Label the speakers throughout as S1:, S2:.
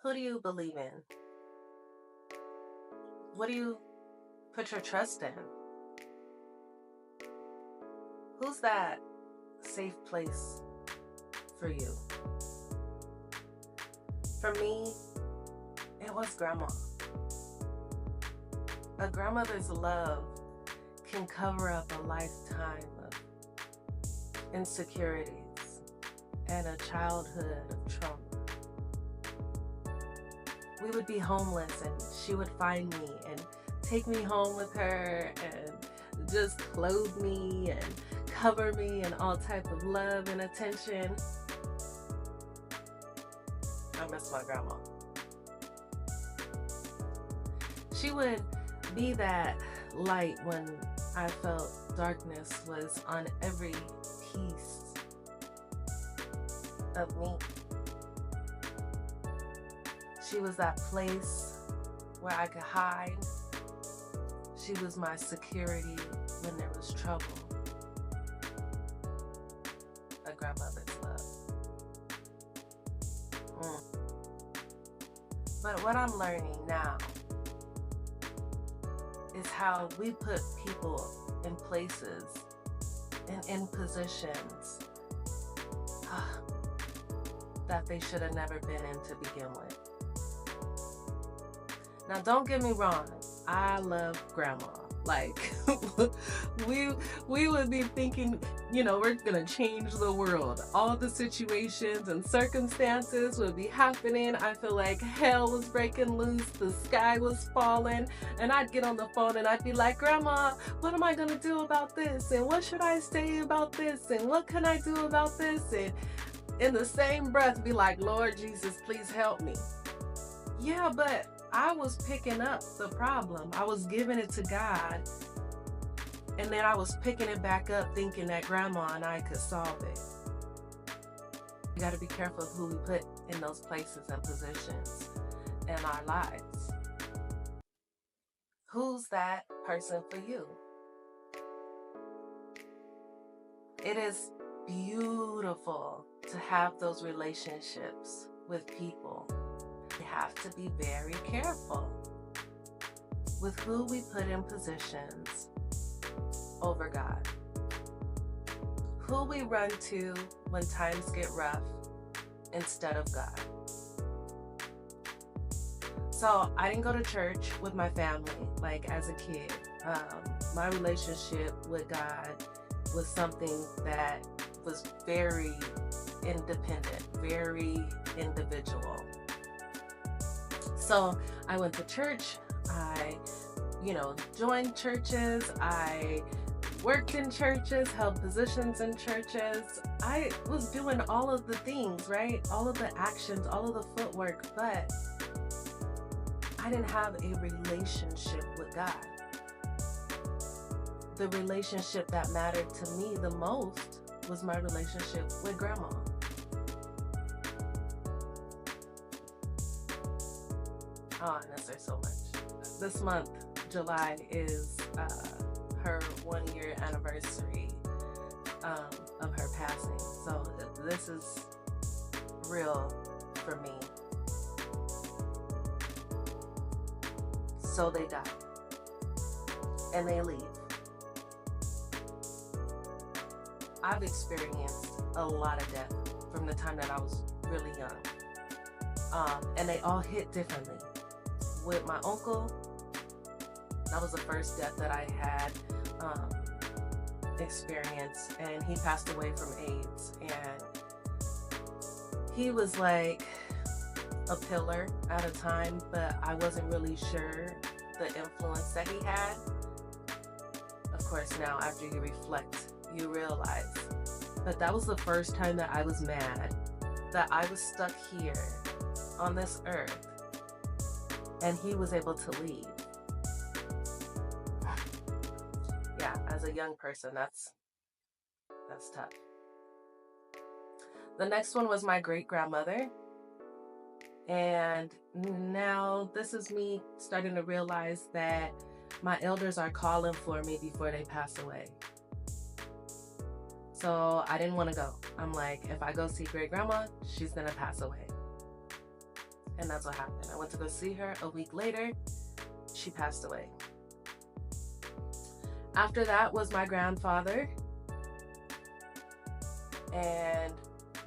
S1: Who do you believe in? What do you put your trust in? Who's that safe place for you? For me, it was grandma. A grandmother's love can cover up a lifetime of insecurities and a childhood of trauma. We would be homeless and she would find me and take me home with her and just clothe me and cover me in all type of love and attention. I miss my grandma. She would be that light when I felt darkness was on every piece of me. She was that place where I could hide. She was my security when there was trouble. A grandmother's love. But what I'm learning now is how we put people in places and in positions that they should have never been in to begin with. Now, don't get me wrong, I love grandma. Like, we would be thinking, we're gonna change the world. All the situations and circumstances would be happening. I feel like hell was breaking loose, the sky was falling, and I'd get on the phone and I'd be like, Grandma, what am I gonna do about this? And what should I say about this? And what can I do about this? And in the same breath, be like, Lord Jesus, please help me. Yeah, but I was picking up the problem. I was giving it to God. And then I was picking it back up thinking that grandma and I could solve it. We got to be careful of who we put in those places and positions in our lives. Who's that person for you? It is beautiful to have those relationships with people. We have to be very careful with who we put in positions over God. Who we run to when times get rough instead of God. So I didn't go to church with my family like as a kid. My relationship with God was something that was very independent, very individual. So I went to church, I, joined churches, I worked in churches, held positions in churches. I was doing all of the things, right? All of the actions, all of the footwork, but I didn't have a relationship with God. The relationship that mattered to me the most was my relationship with grandma. Oh, I miss her so much. This month, July, is her 1 year anniversary of her passing. So this is real for me. So they die. And they leave. I've experienced a lot of death from the time that I was really young. And they all hit differently. With my uncle, that was the first death that I had experienced, and he passed away from AIDS. And he was like a pillar at a time, but I wasn't really sure the influence that he had. Of course, now after you reflect, you realize. But that was the first time that I was mad, that I was stuck here on this earth, and he was able to leave. Yeah, as a young person, that's tough. The next one was my great-grandmother. And now this is me starting to realize that my elders are calling for me before they pass away. So I didn't want to go. I'm like, if I go see great-grandma, she's going to pass away. And that's what happened. I went to go see her. A week later, she passed away. After that was my grandfather. And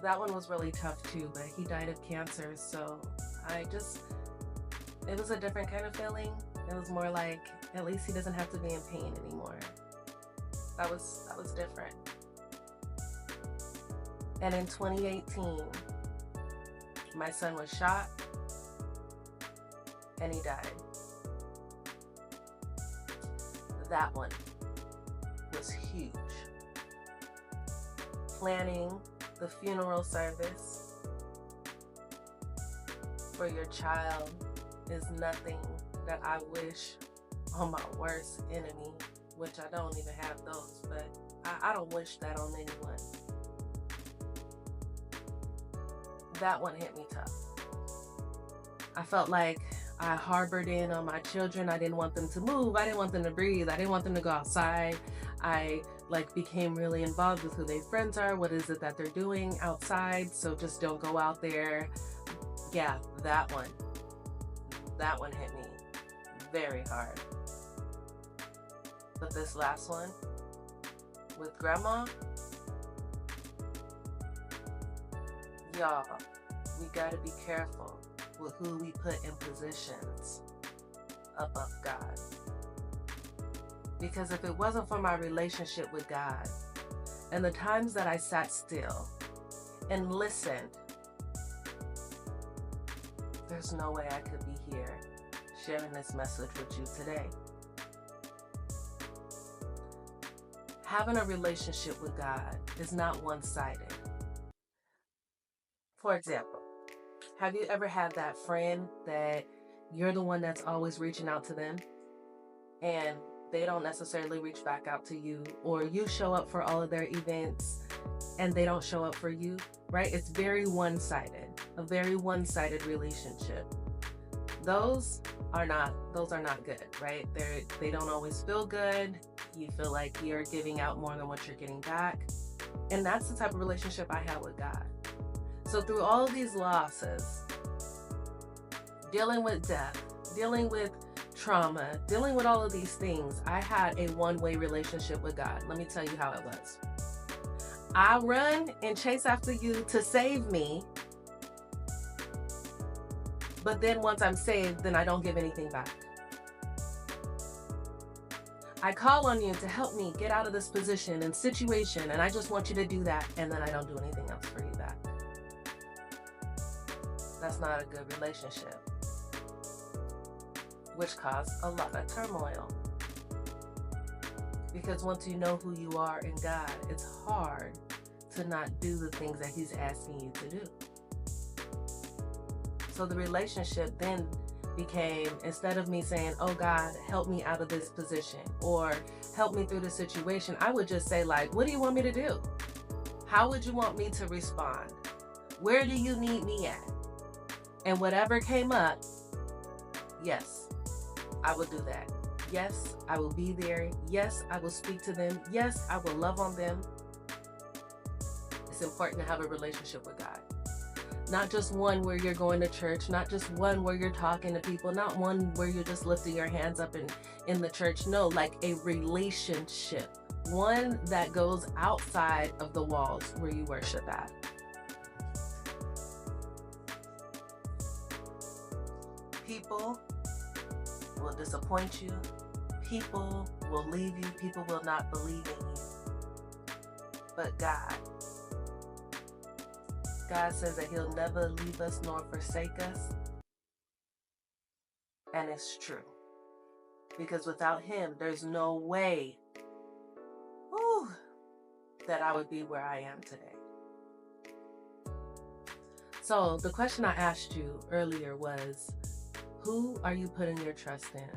S1: that one was really tough too, but he died of cancer. So it was a different kind of feeling. It was more like, at least he doesn't have to be in pain anymore. That was different. And in 2018, my son was shot and he died. That one was huge. Planning the funeral service for your child is nothing that I wish on my worst enemy, which I don't even have those, but I don't wish that on anyone. That one hit me tough. I felt like I harbored in on my children. I didn't want them to move. I didn't want them to breathe. I didn't want them to go outside. I became really involved with who their friends are. What is it that they're doing outside? So just don't go out there. Yeah, that one hit me very hard. But this last one with grandma, y'all, we gotta be careful with who we put in positions above God. Because if it wasn't for my relationship with God and the times that I sat still and listened, there's no way I could be here sharing this message with you today. Having a relationship with God is not one-sided. For example, have you ever had that friend that you're the one that's always reaching out to them and they don't necessarily reach back out to you, or you show up for all of their events and they don't show up for you, right? It's very one-sided, a very one-sided relationship. Those are not good, right? They don't always feel good. You feel like you're giving out more than what you're getting back. And that's the type of relationship I have with God. So through all of these losses, dealing with death, dealing with trauma, dealing with all of these things, I had a one-way relationship with God. Let me tell you how it was. I run and chase after you to save me, but then once I'm saved, then I don't give anything back. I call on you to help me get out of this position and situation, and I just want you to do that, and then I don't do anything else for you back. That's not a good relationship, which caused a lot of turmoil. Because once you know who you are in God, it's hard to not do the things that He's asking you to do. So the relationship then became, instead of me saying, oh God, help me out of this position, or help me through the situation, I would just say, like, what do you want me to do? How would you want me to respond? Where do you need me at? And whatever came up, yes, I will do that. Yes, I will be there. Yes, I will speak to them. Yes, I will love on them. It's important to have a relationship with God. Not just one where you're going to church, not just one where you're talking to people, not one where you're just lifting your hands up in the church. No, like a relationship. One that goes outside of the walls where you worship at. People will disappoint you. People will leave you. People will not believe in you. But God says that He'll never leave us nor forsake us. And it's true. Because without Him, there's no way that I would be where I am today. So the question I asked you earlier was, who are you putting your trust in?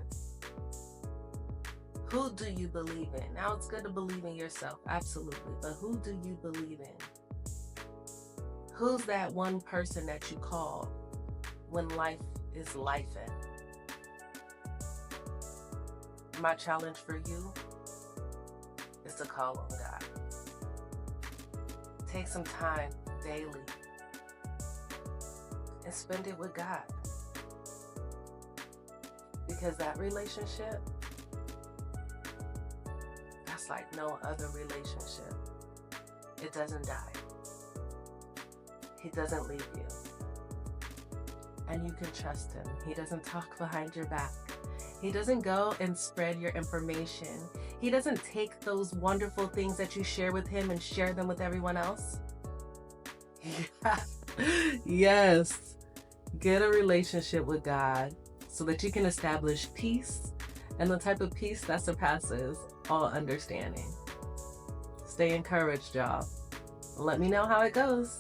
S1: Who do you believe in? Now, it's good to believe in yourself, absolutely. But who do you believe in? Who's that one person that you call when life is lifing? My challenge for you is to call on God. Take some time daily and spend it with God. Because that relationship, that's like no other relationship. It doesn't die. He doesn't leave you. And you can trust him. He doesn't talk behind your back. He doesn't go and spread your information. He doesn't take those wonderful things that you share with him and share them with everyone else. Yes. Get a relationship with God so that you can establish peace, and the type of peace that surpasses all understanding. Stay encouraged, y'all. Let me know how it goes.